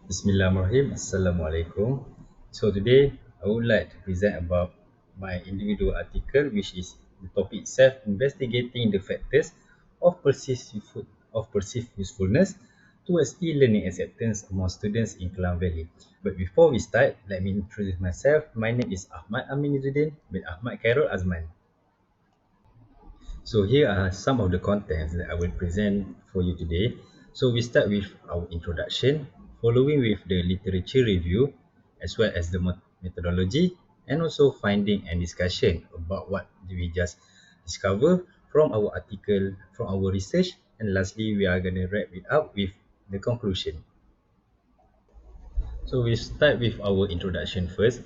Bismillahirrahmanirrahim. Assalamualaikum. So today I would like to present about my individual article, which is the topic itself, investigating the factors of perceived usefulness towards e-learning acceptance among students in Klang Valley. But before we start, let me introduce myself. My name is Ahmad Aminuddin bin Ahmad Khairul Azman. So here are some of the contents that I will present for you today. So we start with our introduction, following with the literature review, as well as the methodology, and also finding and discussion about what we just discover from our article, from our research, and lastly, we are going to wrap it up with the conclusion. So we start with our introduction first.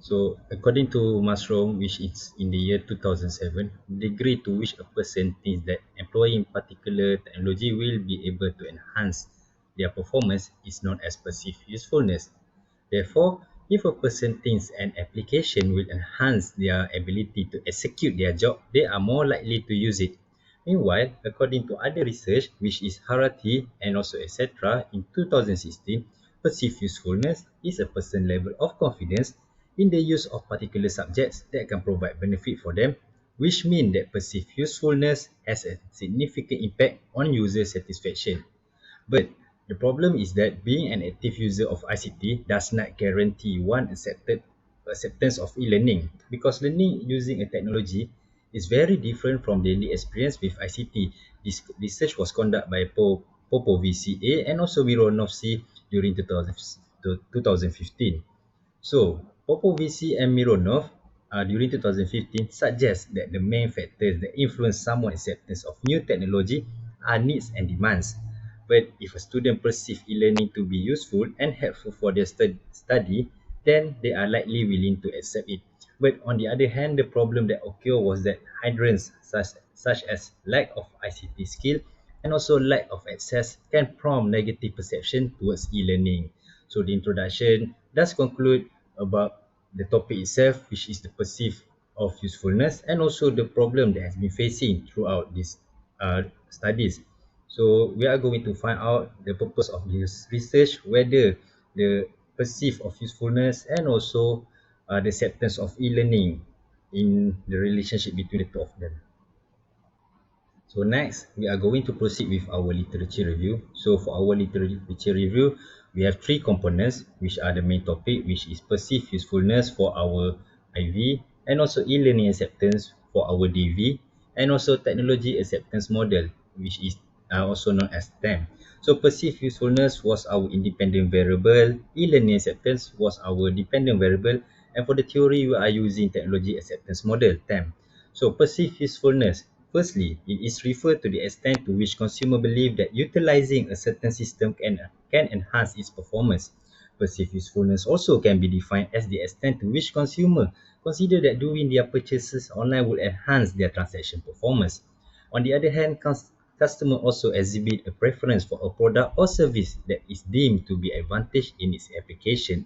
So according to Masrom, which is in the year 2007, the degree to which a person thinks that employing particular technology will be able to enhance their performance is known as perceived usefulness. Therefore, if a person thinks an application will enhance their ability to execute their job, they are more likely to use it. Meanwhile, according to other research, which is Harati and also etc., in 2016, perceived usefulness is a person's level of confidence in the use of particular subjects that can provide benefit for them, which means that perceived usefulness has a significant impact on user satisfaction. But the problem is that being an active user of ICT does not guarantee one acceptance of e-learning, because learning using a technology is very different from daily experience with ICT. This research was conducted by Popov VCA and also Mironov C during 2015. So, Popovitsy and Mironov during 2015 suggest that the main factors that influence someone's acceptance of new technology are needs and demands. But if a student perceives e-learning to be useful and helpful for their study, then they are likely willing to accept it. But on the other hand, the problem that occurred was that hindrance such as lack of ICT skill and also lack of access can prompt negative perception towards e-learning. So the introduction does conclude about the topic itself, which is the perceived of usefulness and also the problem that has been facing throughout these studies. So we are going to find out the purpose of this research, whether the perceived of usefulness and also the acceptance of e-learning in the relationship between the two of them. So next, we are going to proceed with our literature review. So for our literature review, we have three components, which are the main topic, which is perceived usefulness for our IV, and also e-learning acceptance for our DV, and also technology acceptance model, which is also known as TEM. So perceived usefulness was our independent variable, e-learning acceptance was our dependent variable, and for the theory, we are using technology acceptance model, TEM. So perceived usefulness. Firstly, it is referred to the extent to which consumers believe that utilizing a certain system can enhance its performance. Perceived usefulness also can be defined as the extent to which consumers consider that doing their purchases online will enhance their transaction performance. On the other hand, customers also exhibit a preference for a product or service that is deemed to be advantage in its application.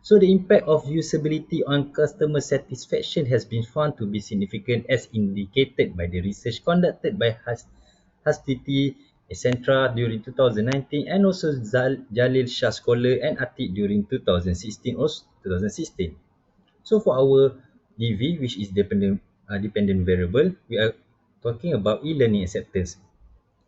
So the impact of usability on customer satisfaction has been found to be significant, as indicated by the research conducted by Hastiti, etc. during 2019, and also Jalil Shah Scholar and Atik during 2016 or 2016. So for our DV, which is dependent variable, we are talking about e-learning acceptance.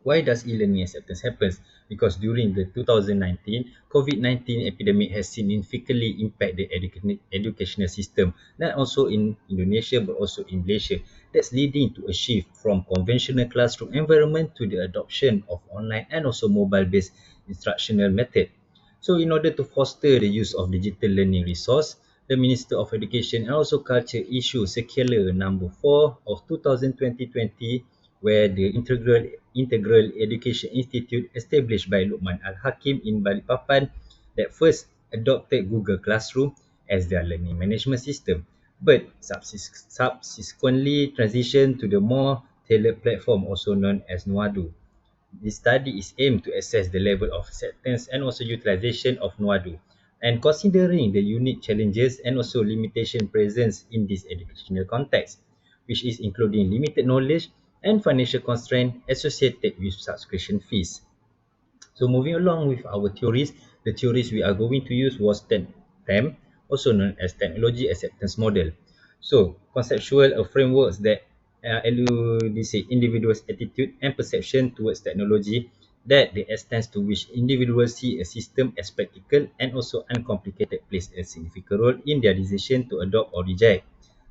Why does e-learning acceptance happen? Because during the 2019, COVID-19 epidemic has significantly impacted the educational system, not also in Indonesia but also in Malaysia. That's leading to a shift from conventional classroom environment to the adoption of online and also mobile-based instructional method. So in order to foster the use of digital learning resource, the Minister of Education and also Culture issued Circular Number 4 of 2020, where the Integral Education Institute established by Luqman Al-Hakim in Balikpapan that first adopted Google Classroom as their learning management system, but subsequently transitioned to the more tailored platform also known as Nuadu. This study is aimed to assess the level of acceptance and also utilization of Nuadu, and considering the unique challenges and also limitation present in this educational context, which is including limited knowledge and financial constraint associated with subscription fees. So moving along with our theories, The theories we are going to use was TEM, also known as Technology Acceptance Model. So, conceptual frameworks that elucidate individuals' attitude and perception towards technology, that the extent to which individuals see a system as practical and also uncomplicated plays a significant role in their decision to adopt or reject.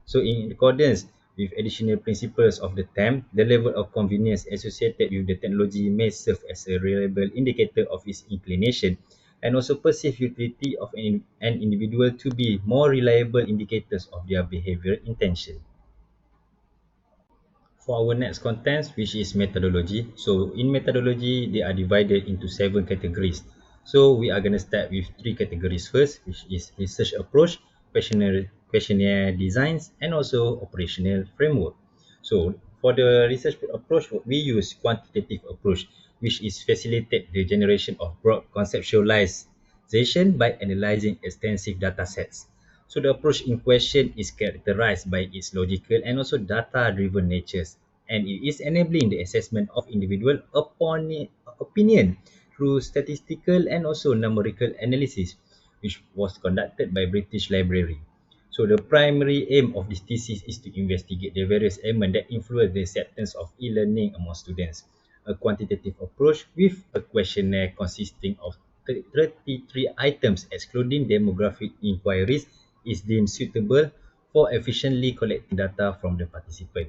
So in accordance with additional principles of the TAM, the level of convenience associated with the technology may serve as a reliable indicator of its inclination and also perceived utility of an individual to be more reliable indicators of their behavioral intention. For our next contents, which is methodology. So in methodology, they are divided into 7 categories. So we are going to start with 3 categories first, which is research approach, questionnaire designs, and also operational framework. So for the research approach, we use quantitative approach, which is facilitate the generation of broad conceptualization by analyzing extensive data sets. So the approach in question is characterized by its logical and also data-driven natures, and it is enabling the assessment of individual opinion through statistical and also numerical analysis, which was conducted by British Library. So the primary aim of this thesis is to investigate the various elements that influence the acceptance of e-learning among students. A quantitative approach with a questionnaire consisting of 33 items excluding demographic inquiries is deemed suitable for efficiently collecting data from the participant.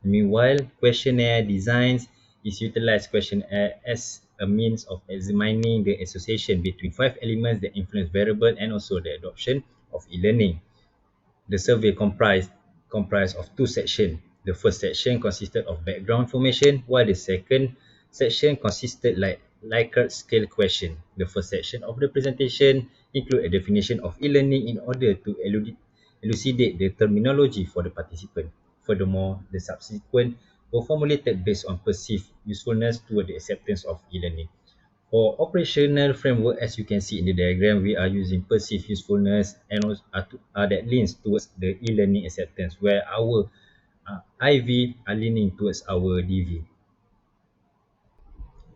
Meanwhile, questionnaire designs is utilized questionnaire as a means of examining the association between 5 elements that influence variable and also the adoption of e-learning. The survey comprised of 2 sections. The first section consisted of background information, while the second section consisted like Likert scale question. The first section of the presentation include a definition of e-learning in order to elucidate the terminology for the participant. Furthermore, the subsequent were formulated based on perceived usefulness toward the acceptance of e-learning. For operational framework, as you can see in the diagram, we are using perceived usefulness and also that leans towards the e-learning acceptance, where our IV are leaning towards our DV.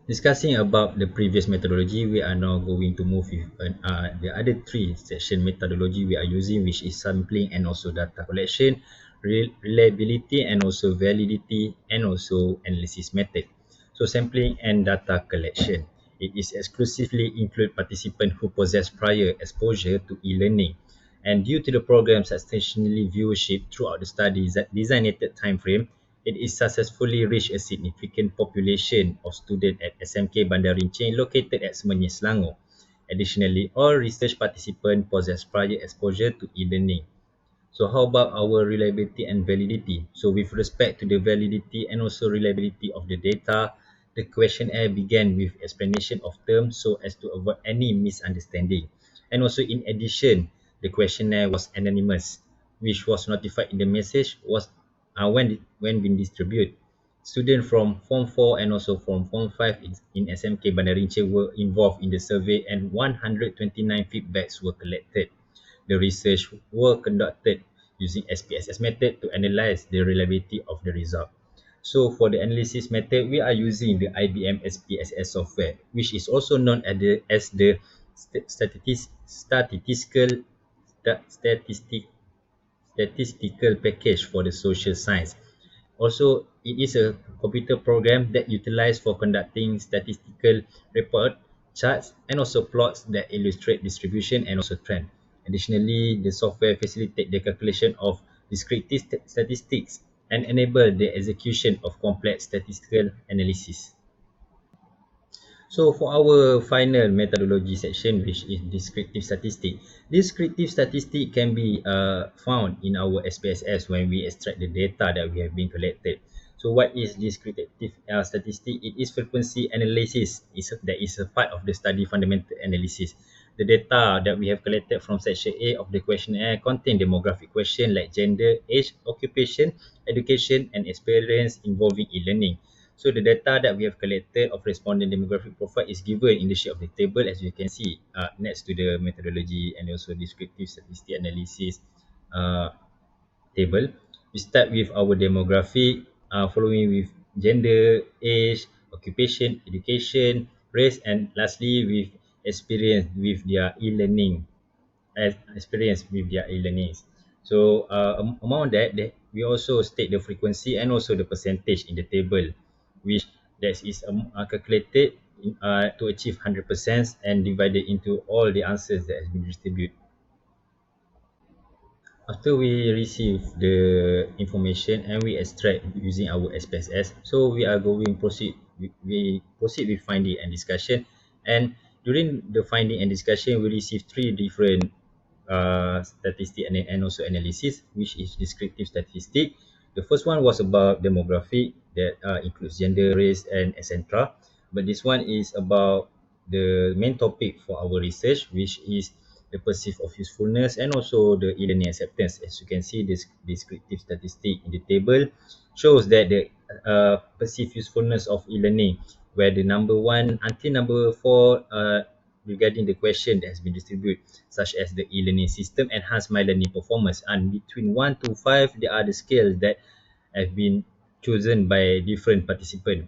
Discussing about the previous methodology, we are now going to move with the other 3 section methodology we are using, which is sampling and also data collection, reliability and also validity, and also analysis method. So sampling and data collection. It is exclusively include participants who possess prior exposure to e-learning. And due to the program's substantially viewership throughout the study's designated time frame, it is successfully reached a significant population of students at SMK Bandar Rincin located at Semenyih, Selangor. Additionally, all research participants possess prior exposure to e-learning. So how about our reliability and validity? So with respect to the validity and also reliability of the data, the questionnaire began with explanation of terms so as to avoid any misunderstanding. And also in addition, the questionnaire was anonymous, which was notified in the message was when being distributed. Students from Form 4 and also from Form 5 in SMK Bandar Rincin were involved in the survey and 129 feedbacks were collected. The research were conducted using SPSS method to analyze the reliability of the result. So for the analysis method, we are using the IBM SPSS software, which is also known as the statistical statistic statistical package for the social science. Also, it is a computer program that utilized for conducting statistical report, charts, and also plots that illustrate distribution and also trend. Additionally, the software facilitates the calculation of descriptive statistics and enable the execution of complex statistical analysis. So for our final methodology section, which is descriptive statistic can be found in our SPSS when we extract the data that we have been collected. So what is descriptive statistic? It is frequency analysis. That is a part of the study fundamental analysis. The data that we have collected from section A of the questionnaire contain demographic questions like gender, age, occupation, education, and experience involving e-learning. So the data that we have collected of respondent demographic profile is given in the shape of the table, as you can see next to the methodology and also descriptive statistic analysis uh, table. We start with our demographic, following with gender, age, occupation, education, race, and lastly with experience with their e-learning experience with their e-learnings. So among that, we also state the frequency and also the percentage in the table, which that is calculated to achieve 100% and divided into all the answers that has been distributed. After we receive the information and we extract using our SPSS, so we are going proceed. We proceed with finding and discussion, and during the finding and discussion, we receive three different statistic and also analysis, which is descriptive statistic. The first one was about demographic that includes gender, race, and etc. But this one is about the main topic for our research, which is the perceived of usefulness and also the e-learning acceptance. As you can see, this descriptive statistic in the table shows that the perceived usefulness of e-learning, where the number one until number four regarding the question that has been distributed, such as the e-learning system enhance my learning performance, and between 1 to 5 there are the scales that have been chosen by different participants.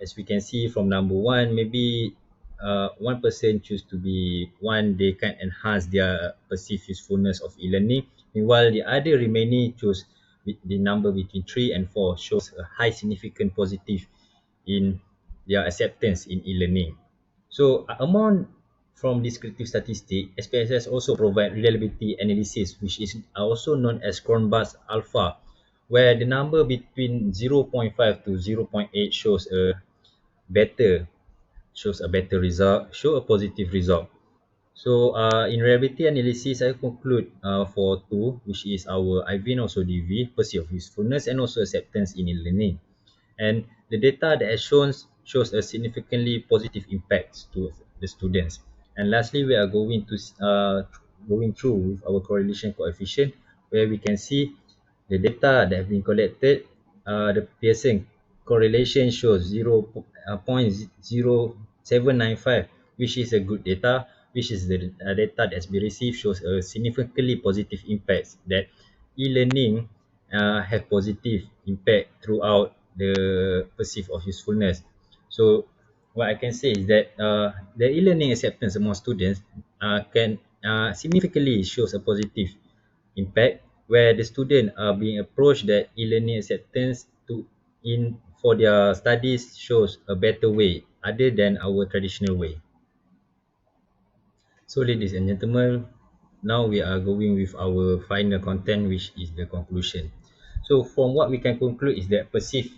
As we can see from number one, maybe one person choose to be one, they can enhance their perceived usefulness of e-learning, meanwhile the other remaining choose the number between 3 and 4 shows a high significant positive in their acceptance in e-learning. So among from descriptive statistic, SPSS also provide reliability analysis, which is also known as Cronbach's alpha, where the number between 0.5 to 0.8 better shows a better result, show a positive result. So in reliability analysis, I conclude for two, which is our IV and also DV, perceived usefulness and also acceptance in e-learning. And the data that has shown shows a significantly positive impact to the students. And lastly, we are going through with our correlation coefficient, where we can see the data that have been collected. The Pearson correlation shows 0.0795, which is a good data, which is the data that's been received shows a significantly positive impact that e-learning have positive impact throughout the perceive of usefulness. So what I can say is that the e-learning acceptance among students can significantly shows a positive impact, where the student are being approached that e-learning acceptance to in for their studies shows a better way other than our traditional way. So, ladies and gentlemen, now we are going with our final content, which is the conclusion. So, from what we can conclude is that perceived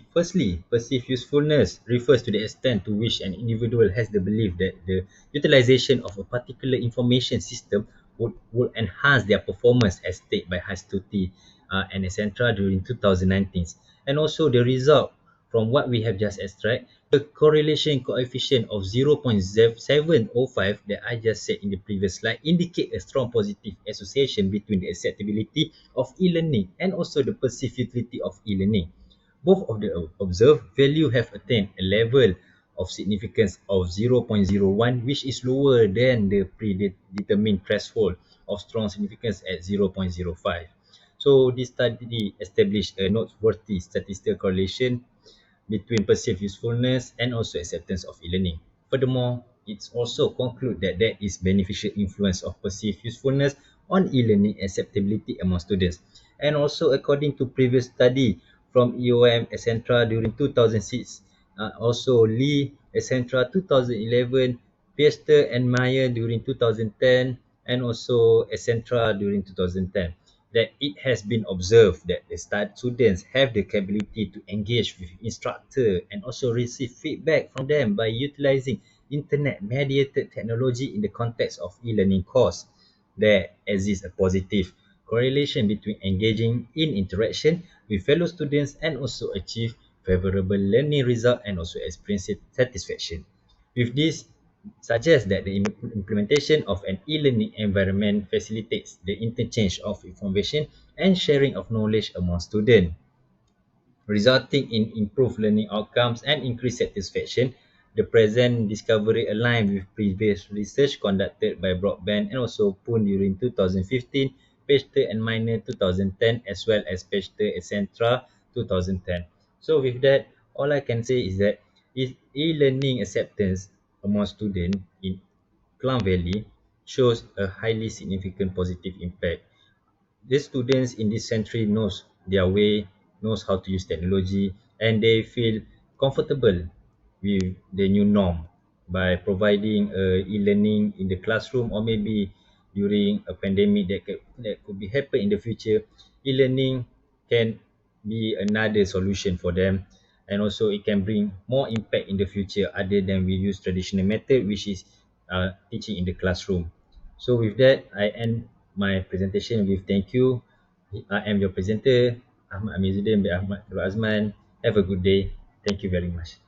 usefulness refers to the extent to which an individual has the belief that the utilization of a particular information system would enhance their performance as stated by Hastuti and etc. during 2019. And also the result from what we have just extract, the correlation coefficient of 0.705 that I just said in the previous slide indicate a strong positive association between the acceptability of e-learning and also the perceived utility of e-learning. Both of the observed value have attained a level of significance of 0.01, which is lower than the predetermined threshold of strong significance at 0.05. So this study established a noteworthy statistical correlation between perceived usefulness and also acceptance of e-learning. Furthermore, it's also conclude that there is beneficial influence of perceived usefulness on e-learning acceptability among students. And also according to previous study from EOM etc. during 2006, also Lee etc. 2011, Piester and Meyer during 2010, and also etc. during 2010, that it has been observed that the students have the capability to engage with instructor and also receive feedback from them by utilizing internet mediated technology in the context of e-learning course. There exists a positive correlation between engaging in interaction with fellow students and also achieve favorable learning result and also experience satisfaction. With this, suggests that the implementation of an e-learning environment facilitates the interchange of information and sharing of knowledge among students, resulting in improved learning outcomes and increased satisfaction. The present discovery aligned with previous research conducted by Broadbent and also Poon during 2015, Pester and Miner 2010, as well as Pester etc. 2010. So with that, all I can say is that e-learning acceptance among students in Klang Valley shows a highly significant positive impact. The students in this century knows their way, knows how to use technology, and they feel comfortable with the new norm by providing e-learning in the classroom, or maybe during a pandemic that could be happen in the future. E-learning can be another solution for them, and also it can bring more impact in the future other than we use traditional method, which is teaching in the classroom. So with that, I end my presentation with thank you. I am your presenter, Ahmad Amizuddin bin Ahmad Azman. Have a good day. Thank you very much.